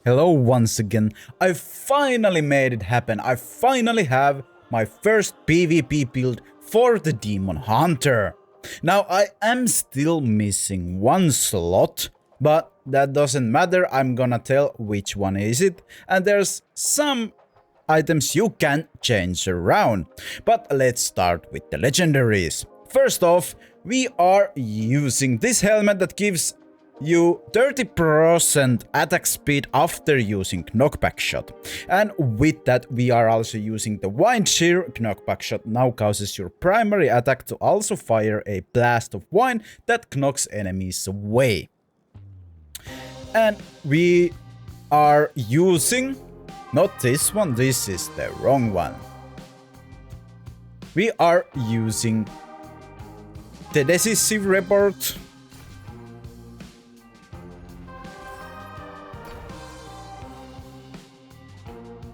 Hello once again. I finally made it happen. I finally have my first PvP build for the Demon Hunter. Now I am still missing one slot, but that doesn't matter. I'm gonna tell which one is it, and there's some items you can change around. But let's start with the legendaries. First off, we are using this helmet that gives you 30% attack speed after using knockback shot. And with that we are also using the wind shear. Knockback shot now causes your primary attack to also fire a blast of wind that knocks enemies away. And we are using, not this one, this is the wrong one. We are using the decisive report.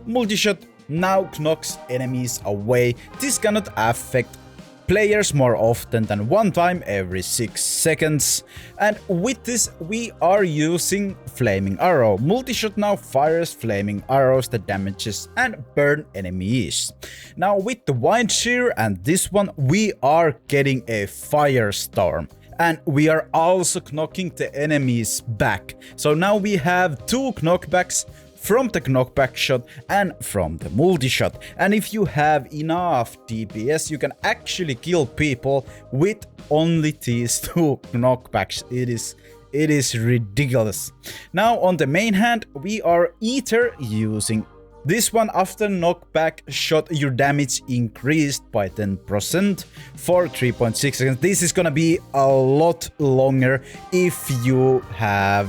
Multi-shot now knocks enemies away. This cannot affect players more often than one time every 6 seconds. And with this we are using Flaming Arrow. Multi-shot now fires flaming arrows that damages and burn enemies. Now with the Wind Shear and this one we are getting a Firestorm. And we are also knocking the enemies back. So now we have 2 knockbacks from the knockback shot and from the multi-shot. And if you have enough DPS, you can actually kill people with only these 2 knockbacks. It is ridiculous. Now on the main hand, we are either using this one. After knockback shot, your damage increased by 10% for 3.6 seconds. This is gonna be a lot longer if you have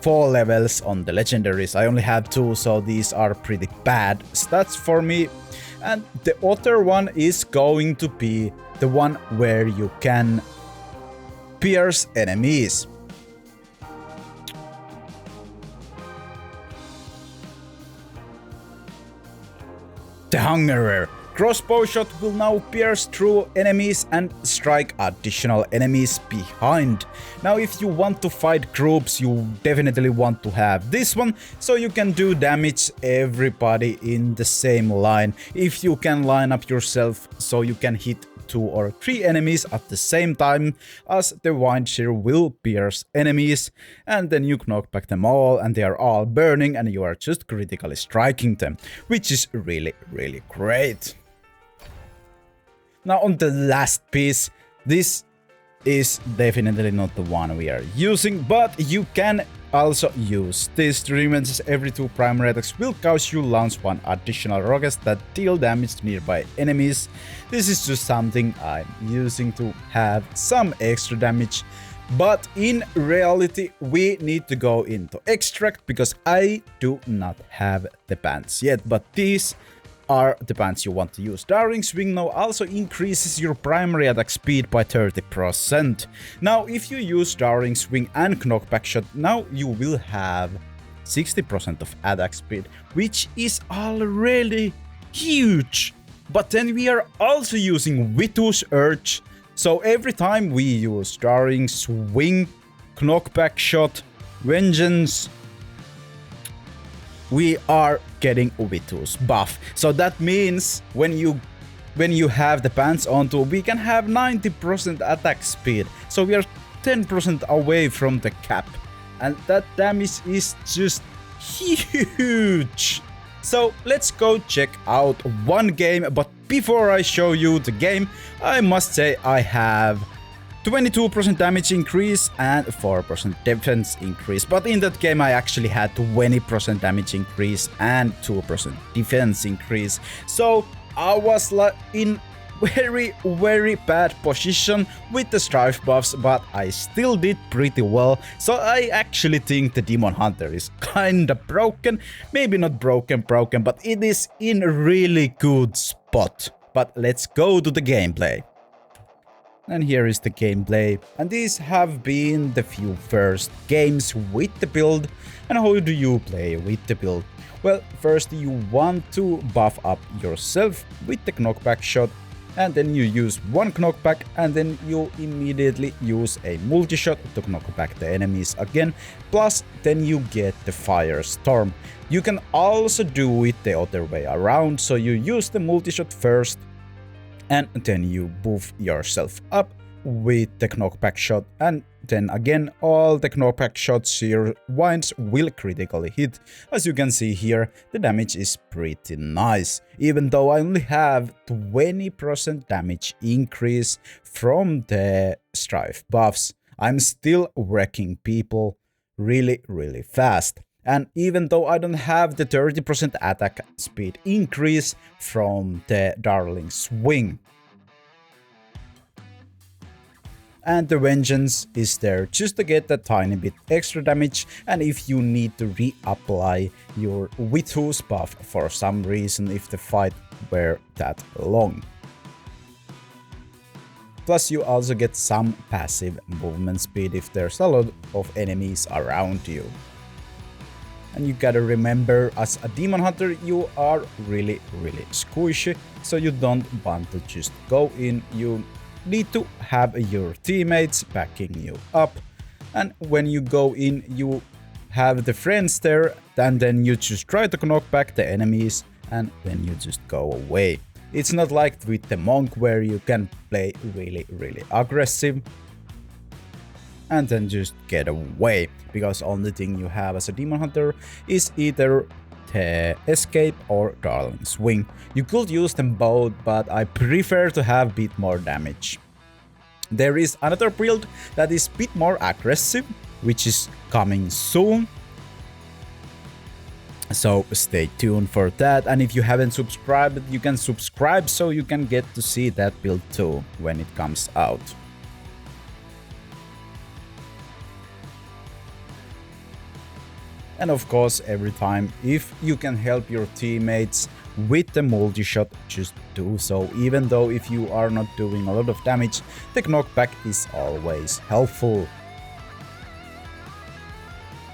4 levels on the legendaries. I only have 2, so these are pretty bad stats for me. And the other one is going to be the one where you can pierce enemies. The Hungerer. Crossbow shot will now pierce through enemies and strike additional enemies behind. Now if you want to fight groups, you definitely want to have this one, so you can do damage everybody in the same line. If you can line up yourself so you can hit 2 or 3 enemies at the same time, as the Wind Shear will pierce enemies, and then you knock back them all and they are all burning and you are just critically striking them, which is really great. Now on the last piece, this is definitely not the one we are using, but you can also use this. Remains every 2 primary attacks will cause you launch 1 additional rockets that deal damage to nearby enemies. This is just something I'm using to have some extra damage, but in reality we need to go into extract because I do not have the pants yet, but these are the pants you want to use. Darting Swing now also increases your primary attack speed by 30%. Now if you use Darting Swing and Knockback Shot, now you will have 60% of attack speed, which is already huge. But then we are also using Vitus Urge, so every time we use Darting Swing, Knockback Shot, Vengeance, we are getting Vitus buff. So that means when you have the pants onto, we can have 90% attack speed. So we are 10% away from the cap. And that damage is just huge. So let's go check out one game. But before I show you the game, I must say I have 22% damage increase and 4% defense increase, but in that game I actually had 20% damage increase and 2% defense increase, so I was in very bad position with the strife buffs, but I still did pretty well. So I actually think the Demon Hunter is kinda broken, maybe not broken, but it is in a really good spot. But let's go to the gameplay. And here is the gameplay, and these have been the few first games with the build. And how do you play with the build? Well, first you want to buff up yourself with the knockback shot. and then you use one knockback, and then you immediately use a multi-shot to knock back the enemies again, plus then you get the firestorm. You can also do it the other way around, so you use the multi-shot first, and then you buff yourself up with the knockback shot, and then again all the knockback shots your winds will critically hit. As you can see here, the damage is pretty nice, even though I only have 20% damage increase from the strife buffs. I'm still wrecking people really fast. And even though I don't have the 30% attack speed increase from the Darling Swing. And the Vengeance is there just to get a tiny bit extra damage, and if you need to reapply your Withus buff for some reason if the fight were that long. Plus you also get some passive movement speed if there's a lot of enemies around you. And you gotta remember, as a demon hunter you are really squishy, so you don't want to just go in, you need to have your teammates backing you up, and when you go in you have the friends there, and then you just try to knock back the enemies and then you just go away. It's not like with the monk where you can play really aggressive and then just get away, because only thing you have as a demon hunter is either the escape or Darling Swing. You could use them both, but I prefer to have a bit more damage. There is another build that is a bit more aggressive, which is coming soon, so stay tuned for that. And if you haven't subscribed, you can subscribe so you can get to see that build too when it comes out. And of course, every time, if you can help your teammates with the multi-shot, just do so. Even though if you are not doing a lot of damage, the knockback is always helpful.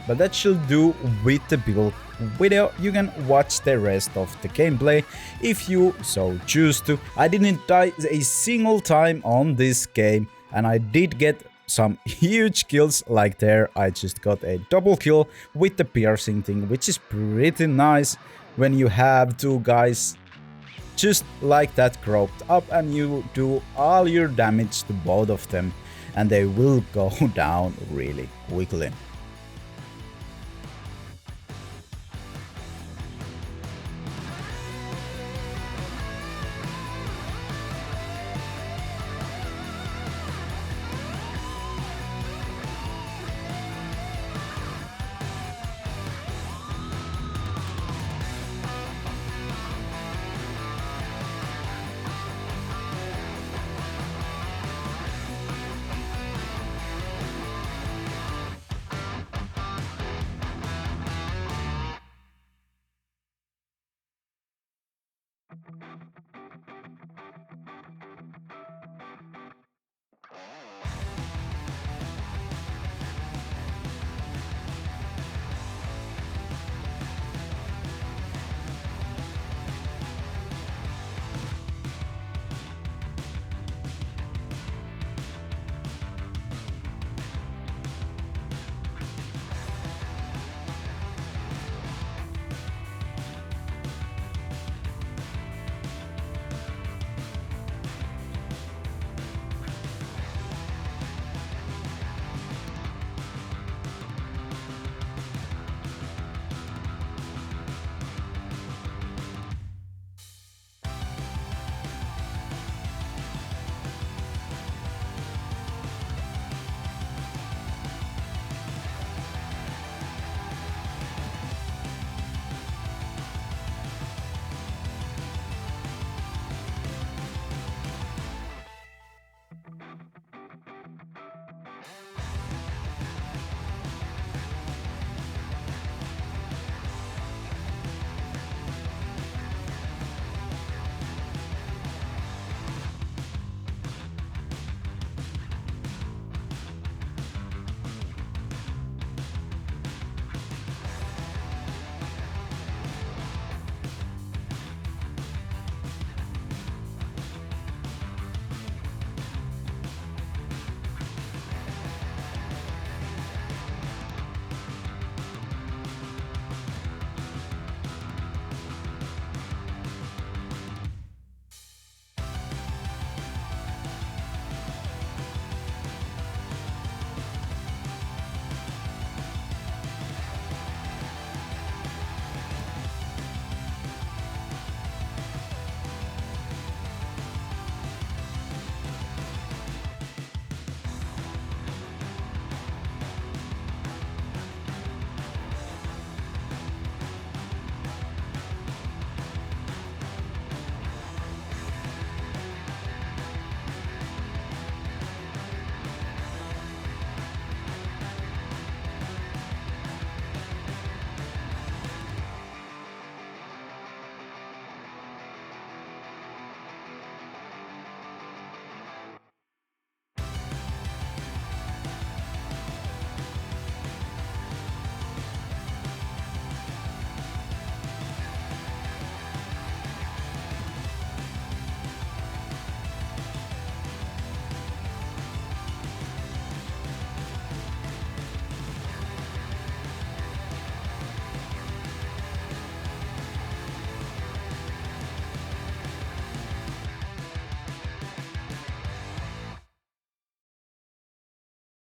But that should do with the build video. You can watch the rest of the gameplay if you so choose to. I didn't die a single time on this game, and I did get some huge kills, like there I just got a double kill with the piercing thing, which is pretty nice when you have two guys just like that grouped up and you do all your damage to both of them, and they will go down really quickly.